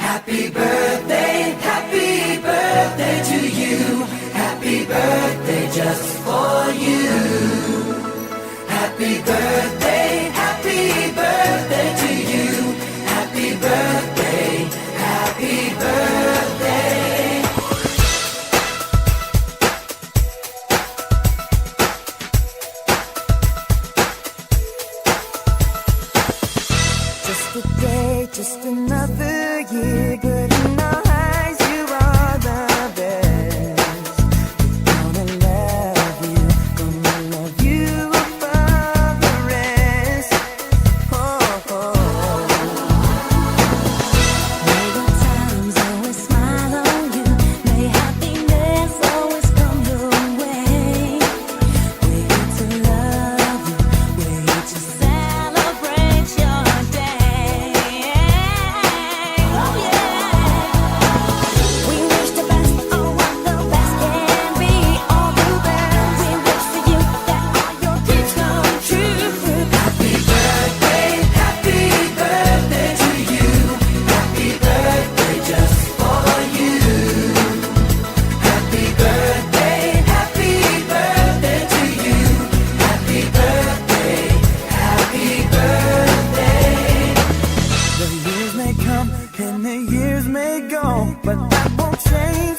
Happy birthday to you. Happy birthday just for you. Happy birthday to you. Happy birthday, happy birthday. Just a day, just another year, good in our eyes, you are the best. Gonna love you above the rest. Oh, oh. May good times always smile on you, may happiness always come your way. We're here to love you, we're here to celebrate your day. Oh yeah. We wish the best on what the best can be, all the best. We wish for you that all your dreams come true. Happy birthday to you. Happy birthday just for you. Happy birthday to you. Happy birthday, happy birthday. The years may come and the years may go, but that won't change